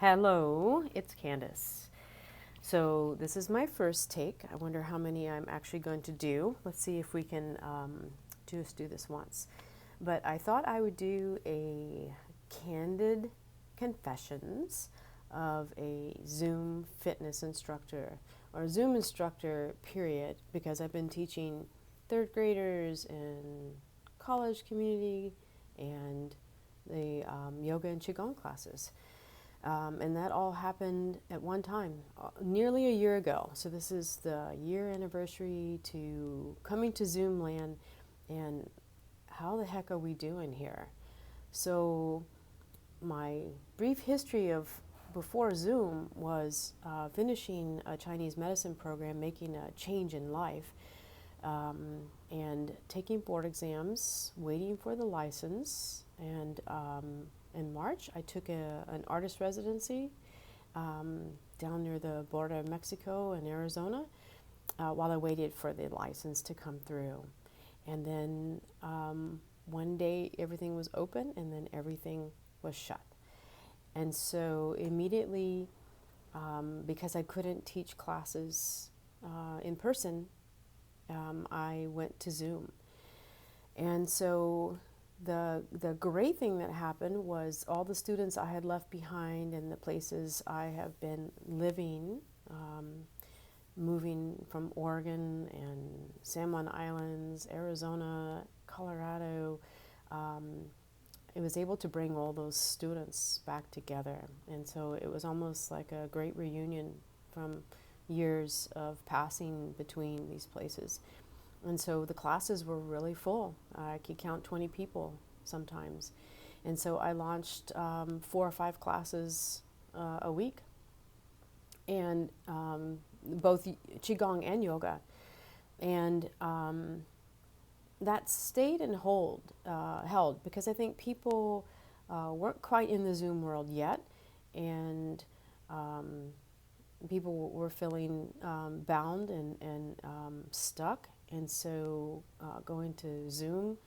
Hello, it's Candace. So this is my first take. I wonder how many I'm actually going to do. Let's see if we can just do this once. But I thought I would do a candid confessions of a Zoom fitness instructor or Zoom instructor, period, because I've been teaching third graders in college community and the yoga and Qigong classes. And that all happened at one time, nearly a year ago. So this is the year anniversary to coming to Zoom land, and how the heck are we doing here? So my brief history of before Zoom was finishing a Chinese medicine program, making a change in life, and taking board exams, waiting for the license. And in March, I took an artist residency down near the border of Mexico and Arizona while I waited for the license to come through. And then one day everything was open, and then everything was shut. And so immediately, because I couldn't teach classes in person, I went to Zoom. And so the great thing that happened was all the students I had left behind and the places I have been living, moving from Oregon and San Juan Islands, Arizona, Colorado, it was able to bring all those students back together. And so it was almost like a great reunion from years of passing between these places. And so the classes were really full. I could count 20 people sometimes. And so I launched 4 or 5 classes a week, and both Qigong and yoga. And that stayed and held because I think people weren't quite in the Zoom world yet, and people were feeling bound and stuck. And so going to Zoom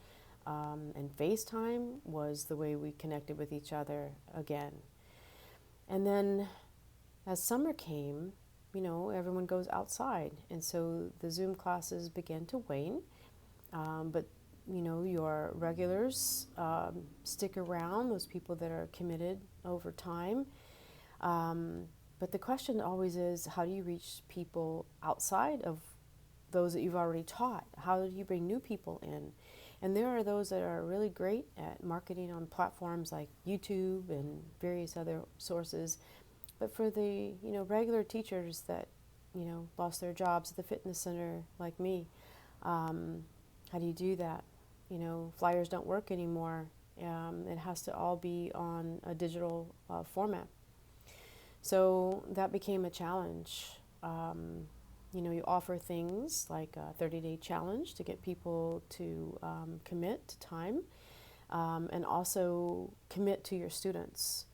and FaceTime was the way we connected with each other again. And then as summer came, everyone goes outside. And so the Zoom classes began to wane. But your regulars stick around, those people that are committed over time. But the question always is, how do you reach people outside of those that you've already taught? How do you bring new people in? And there are those that are really great at marketing on platforms like YouTube and various other sources. But for the regular teachers that lost their jobs at the fitness center like me, how do you do that? Flyers don't work anymore. It has to all be on a digital format. So that became a challenge. You offer things like a 30-day challenge to get people to commit to time, and also commit to your students.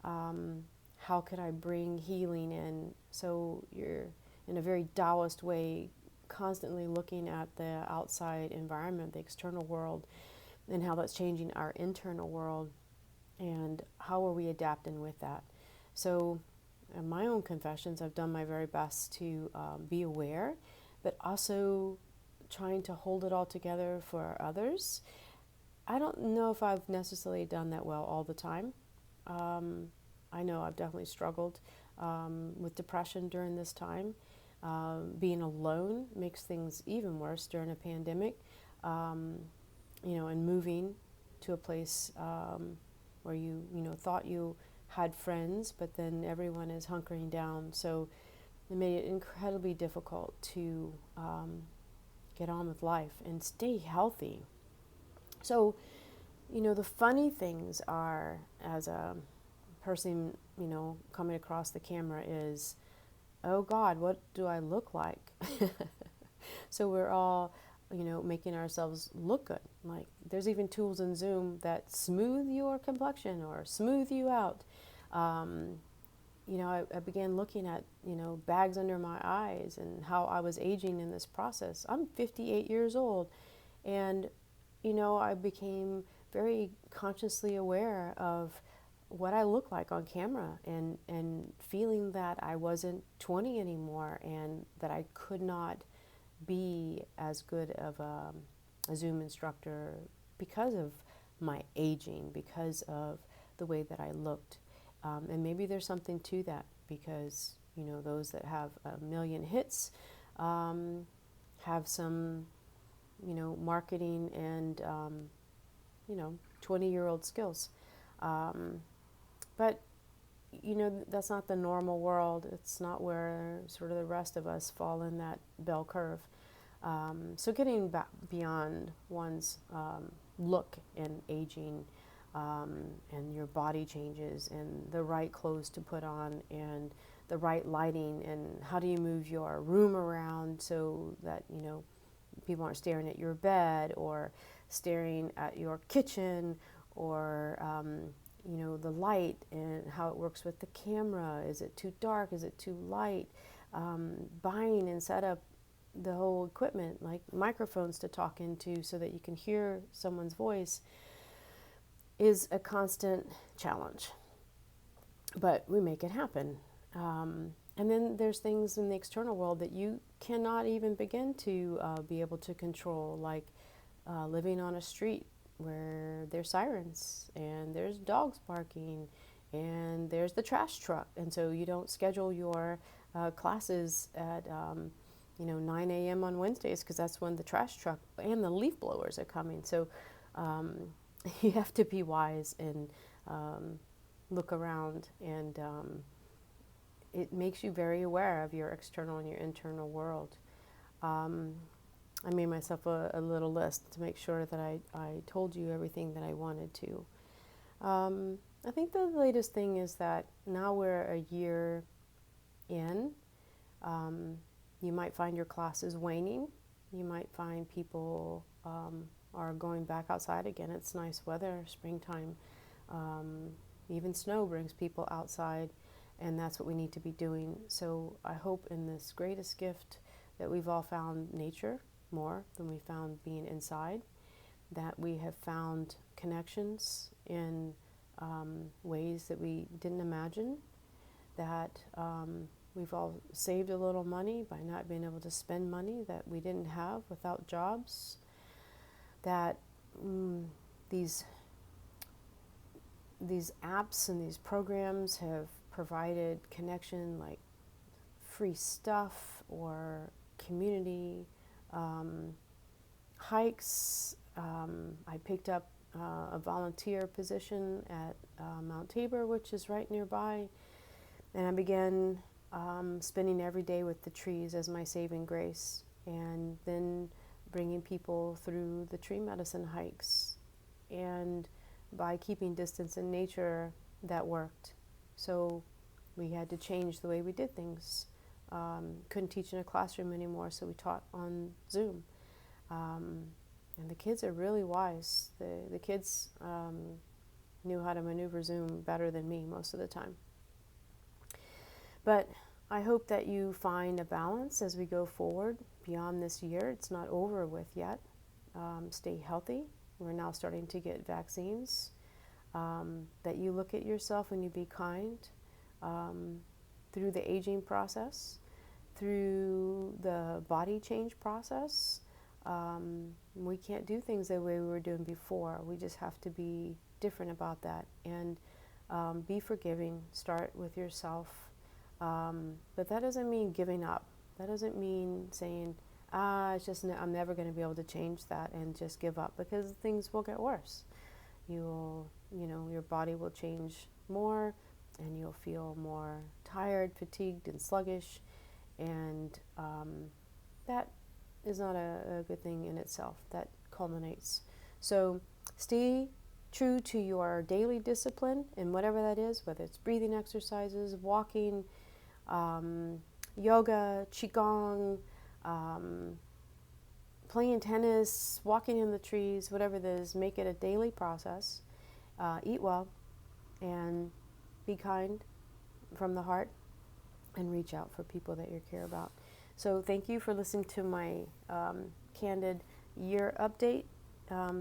How could I bring healing in? So you're in a very Taoist way, constantly looking at the outside environment, the external world, and how that's changing our internal world, and how are we adapting with that. So in my own confessions, I've done my very best to be aware, but also trying to hold it all together for others. I don't know if I've necessarily done that well all the time. I know I've definitely struggled with depression during this time. Being alone makes things even worse during a pandemic, and moving to a place where you thought you had friends, but then everyone is hunkering down. So it made it incredibly difficult to get on with life and stay healthy. So, the funny things are, as a person, coming across the camera is, oh God, what do I look like? So we're all, making ourselves look good. Like there's even tools in Zoom that smooth your complexion or smooth you out. I began looking at, bags under my eyes and how I was aging in this process. I'm 58 years old, and, I became very consciously aware of what I look like on camera, and feeling that I wasn't 20 anymore and that I could not be as good of a Zoom instructor because of my aging, because of the way that I looked. And maybe there's something to that, because those that have a million hits have some marketing and 20-year-old skills. But that's not the normal world. It's not where sort of the rest of us fall in that bell curve. So getting back beyond one's look and aging, and your body changes, and the right clothes to put on, and the right lighting, and how do you move your room around so that people aren't staring at your bed or staring at your kitchen, or the light and how it works with the camera. Is it too dark? Is it too light? Buying and set up the whole equipment, like microphones to talk into so that you can hear someone's voice, is a constant challenge. But we make it happen. And then there's things in the external world that you cannot even begin to be able to control, like living on a street where there's sirens and there's dogs barking and there's the trash truck. And so you don't schedule your classes at 9 a.m. on Wednesdays, because that's when the trash truck and the leaf blowers are coming. So you have to be wise and look around, and it makes you very aware of your external and your internal world. I made myself a little list to make sure that I told you everything that I wanted to. I think the latest thing is that now we're a year in. You might find your classes waning. You might find people are going back outside again. It's nice weather, springtime. Even snow brings people outside, and that's what we need to be doing. So I hope in this greatest gift that we've all found nature more than we found being inside, that we have found connections in ways that we didn't imagine, that we've all saved a little money by not being able to spend money that we didn't have without jobs, that these apps and these programs have provided connection, like free stuff or community, hikes. I picked up a volunteer position at Mount Tabor, which is right nearby, and I began spending every day with the trees as my saving grace, and then bringing people through the tree medicine hikes. And by keeping distance in nature, that worked. So we had to change the way we did things. Couldn't teach in a classroom anymore, so we taught on Zoom. And the kids are really wise. The kids knew how to maneuver Zoom better than me most of the time. But I hope that you find a balance as we go forward beyond this year. It's not over with yet. Stay healthy. We're now starting to get vaccines. That you look at yourself and you be kind through the aging process, through the body change process. We can't do things the way we were doing before. We just have to be different about that, and be forgiving. Start with yourself. But that doesn't mean giving up. That doesn't mean saying, it's just I'm never going to be able to change that, and just give up, because things will get worse. Your body will change more, and you'll feel more tired, fatigued, and sluggish, and that is not a good thing in itself. That culminates. So stay true to your daily discipline, and whatever that is, whether it's breathing exercises, walking, yoga, qigong, playing tennis, walking in the trees, whatever it is, make it a daily process. Eat well, and be kind from the heart, and reach out for people that you care about. So thank you for listening to my candid year update.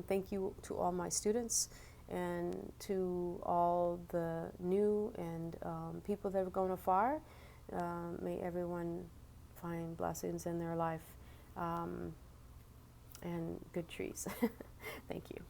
Thank you to all my students, and to all the new and people that have gone afar, may everyone find blessings in their life and good trees. Thank you.